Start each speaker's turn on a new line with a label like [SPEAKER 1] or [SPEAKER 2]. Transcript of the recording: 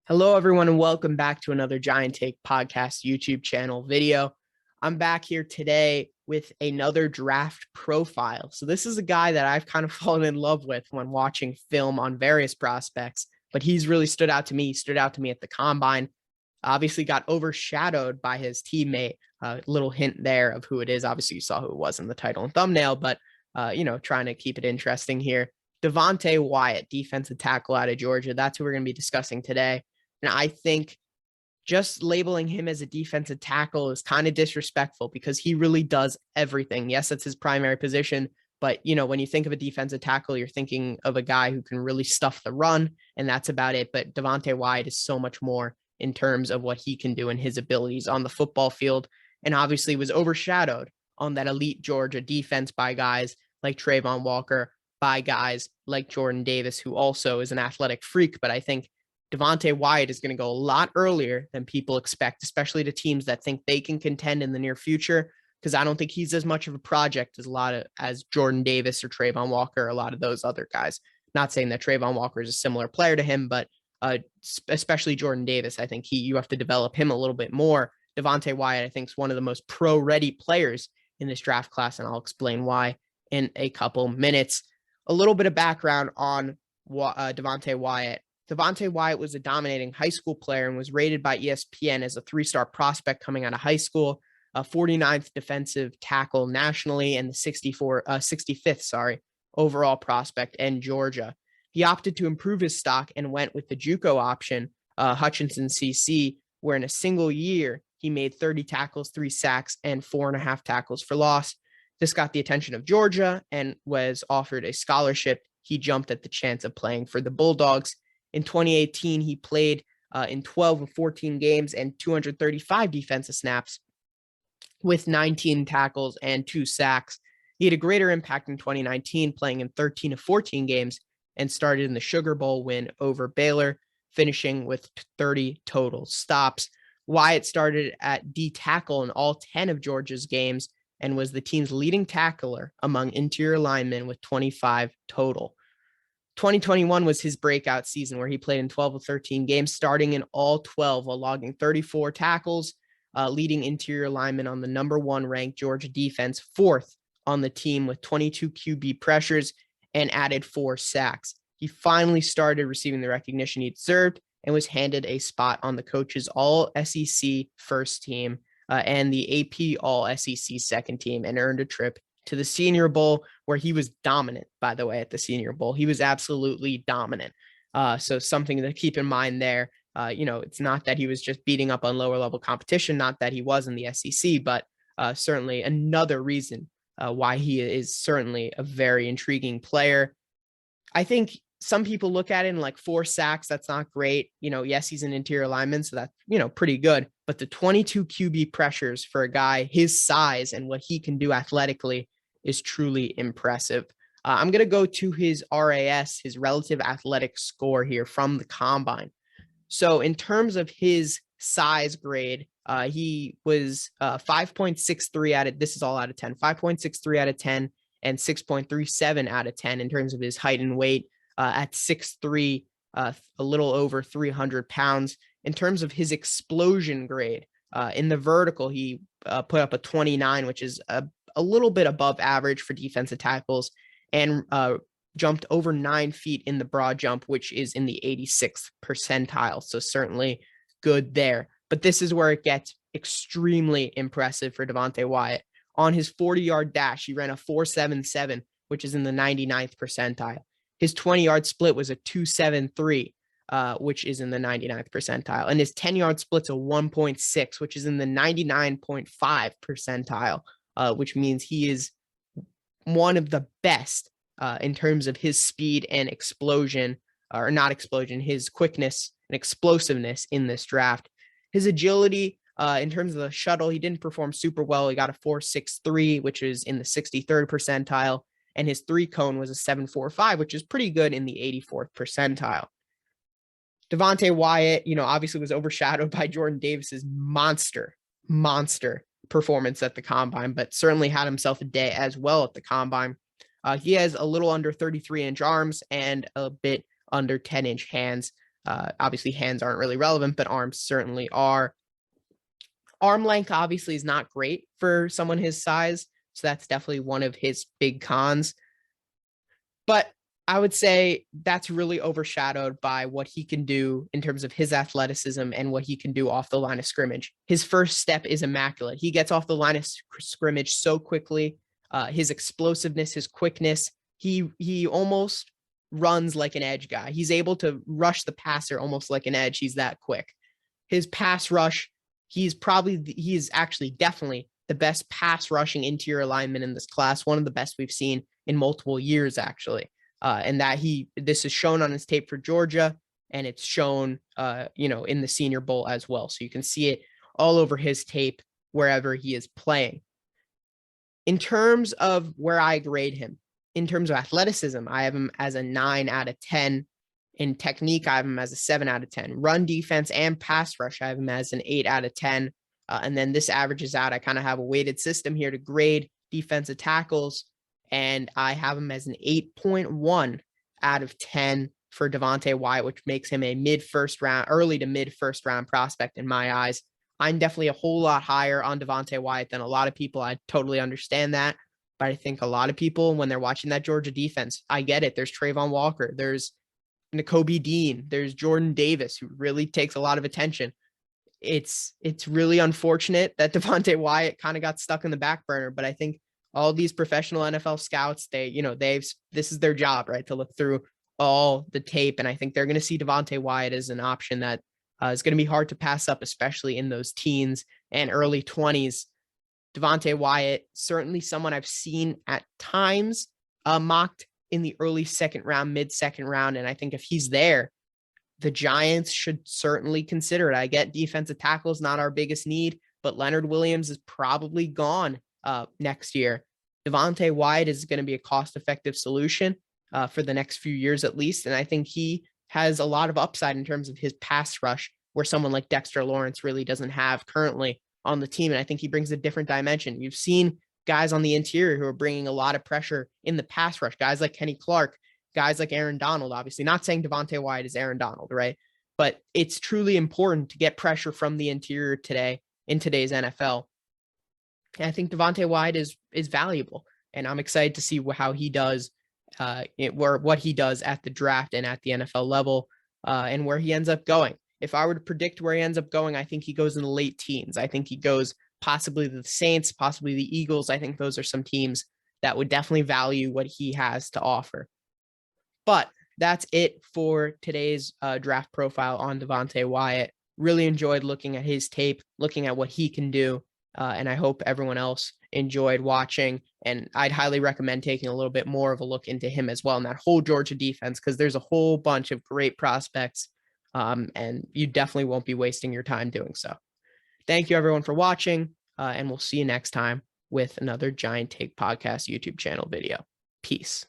[SPEAKER 1] Hello, everyone, and welcome back to another Giant Take Podcast YouTube channel video. I'm back here today with another draft profile. So this is a guy that I've kind of fallen in love with when watching film on various prospects, but he's really stood out to me. He stood out to me at the combine. Obviously got overshadowed by his teammate. Little hint there of who it is. Obviously, you saw who it was in the title and thumbnail, but trying to keep it interesting here. Devonte Wyatt, defensive tackle out of Georgia. That's who we're going to be discussing today. And I think just labeling him as a defensive tackle is kind of disrespectful because he really does everything. Yes, that's his primary position. But, when you think of a defensive tackle, you're thinking of a guy who can really stuff the run, and that's about it. But Devonte Wyatt is so much more in terms of what he can do and his abilities on the football field, and obviously was overshadowed on that elite Georgia defense by guys like Trayvon Walker, by guys like Jordan Davis, who also is an athletic freak. But I think Devonte Wyatt is going to go a lot earlier than people expect, especially to teams that think they can contend in the near future, because I don't think he's as much of a project as Jordan Davis or Trayvon Walker, a lot of those other guys. Not saying that Trayvon Walker is a similar player to him, but especially Jordan Davis, I think you have to develop him a little bit more. Devonte Wyatt, I think, is one of the most pro-ready players in this draft class, and I'll explain why in a couple minutes. A little bit of background on Devonte Wyatt. Devonte Wyatt was a dominating high school player and was rated by ESPN as a three-star prospect coming out of high school, a 49th defensive tackle nationally, and the 65th overall prospect in Georgia. He opted to improve his stock and went with the JUCO option, Hutchinson CC, where in a single year he made 30 tackles, 3 sacks, and 4.5 tackles for loss. This got the attention of Georgia and was offered a scholarship. He jumped at the chance of playing for the Bulldogs. In 2018, he played in 12 of 14 games and 235 defensive snaps with 19 tackles and 2 sacks. He had a greater impact in 2019, playing in 13 of 14 games and started in the Sugar Bowl win over Baylor, finishing with 30 total stops. Wyatt started at D tackle in all 10 of Georgia's games and was the team's leading tackler among interior linemen with 25 total. 2021 was his breakout season where he played in 12 of 13 games, starting in all 12 while logging 34 tackles, leading interior lineman on the number 1 ranked Georgia defense, 4th on the team with 22 QB pressures and added 4 sacks. He finally started receiving the recognition he deserved and was handed a spot on the coach's All-SEC first team and the AP All-SEC second team, and earned a trip to the Senior Bowl, where he was dominant, by the way, at the Senior Bowl. He was absolutely dominant. So something to keep in mind there. It's not that he was just beating up on lower level competition, not that he was in the SEC, but certainly another reason why he is certainly a very intriguing player. I think some people look at it and like 4 sacks, that's not great. Yes, he's an interior lineman, so that's, pretty good. But the 22 QB pressures for a guy his size and what he can do athletically is truly impressive. I'm going to go to his RAS, his relative athletic score here from the combine. So in terms of his size grade, he was 5.63 out of, this is all out of 10, 5.63 out of 10 and 6.37 out of 10 in terms of his height and weight at 6'3", a little over 300 pounds. In terms of his explosion grade, in the vertical, he put up a 29, which is a little bit above average for defensive tackles, and jumped over 9 feet in the broad jump, which is in the 86th percentile. So certainly good there. But this is where it gets extremely impressive for Devonte Wyatt. On his 40-yard dash, he ran a 4.77, which is in the 99th percentile. His 20-yard split was a 2.73, which is in the 99th percentile. And his 10-yard split's a 1.6, which is in the 99.5 percentile, which means he is one of the best in terms of his speed and explosion, or not explosion, his quickness and explosiveness in this draft. His agility, in terms of the shuttle, he didn't perform super well. He got a 4.63, which is in the 63rd percentile. And his 3-cone was a 7.45, which is pretty good in the 84th percentile. Devonte Wyatt, obviously was overshadowed by Jordan Davis's monster performance at the combine, but certainly had himself a day as well at the combine. He has a little under 33-inch arms and a bit under 10-inch hands. Obviously, hands aren't really relevant, but arms certainly are. Arm length obviously is not great for someone his size, so that's definitely one of his big cons. But I would say that's really overshadowed by what he can do in terms of his athleticism and what he can do off the line of scrimmage. His first step is immaculate. He gets off the line of scrimmage so quickly. His explosiveness, his quickness, he almost runs like an edge guy. He's able to rush the passer almost like an edge. He's that quick. His pass rush, he's actually definitely the best pass rushing interior lineman in this class, one of the best we've seen in multiple years, actually. And that this is shown on his tape for Georgia, and it's shown, in the Senior Bowl as well. So you can see it all over his tape wherever he is playing. In terms of where I grade him, in terms of athleticism, I have him as a 9 out of 10. In technique, I have him as a 7 out of 10. Run defense and pass rush, I have him as an 8 out of 10. And then this averages out. I kind of have a weighted system here to grade defensive tackles, and I have him as an 8.1 out of 10 for Devonte Wyatt, which makes him a early to mid first round prospect in my eyes. I'm definitely a whole lot higher on Devonte Wyatt than a lot of people. I totally understand that. But I think a lot of people, when they're watching that Georgia defense, I get it. There's Trayvon Walker. There's Nakobe Dean. There's Jordan Davis, who really takes a lot of attention. It's really unfortunate that Devonte Wyatt kind of got stuck in the back burner, but I think all these professional NFL scouts, this is their job, right? To look through all the tape. And I think they're going to see Devonte Wyatt as an option that is going to be hard to pass up, especially in those teens and early 20s. Devonte Wyatt, certainly someone I've seen at times mocked in the early second round, mid second round. And I think if he's there, the Giants should certainly consider it. I get defensive tackle is not our biggest need, but Leonard Williams is probably gone next year. Devonte Wyatt is going to be a cost-effective solution for the next few years at least. And I think he has a lot of upside in terms of his pass rush, where someone like Dexter Lawrence really doesn't have currently on the team. And I think he brings a different dimension. You've seen guys on the interior who are bringing a lot of pressure in the pass rush, guys like Kenny Clark, guys like Aaron Donald, obviously not saying Devonte Wyatt is Aaron Donald, right? But it's truly important to get pressure from the interior today in today's NFL. And I think Devonte Wyatt is valuable, and I'm excited to see how he does, what he does at the draft and at the NFL level, and where he ends up going. If I were to predict where he ends up going, I think he goes in the late teens. I think he goes possibly the Saints, possibly the Eagles. I think those are some teams that would definitely value what he has to offer. But that's it for today's draft profile on Devonte Wyatt. Really enjoyed looking at his tape, looking at what he can do. And I hope everyone else enjoyed watching. And I'd highly recommend taking a little bit more of a look into him as well in that whole Georgia defense, because there's a whole bunch of great prospects. And you definitely won't be wasting your time doing so. Thank you, everyone, for watching. And we'll see you next time with another Giant Take Podcast YouTube channel video. Peace.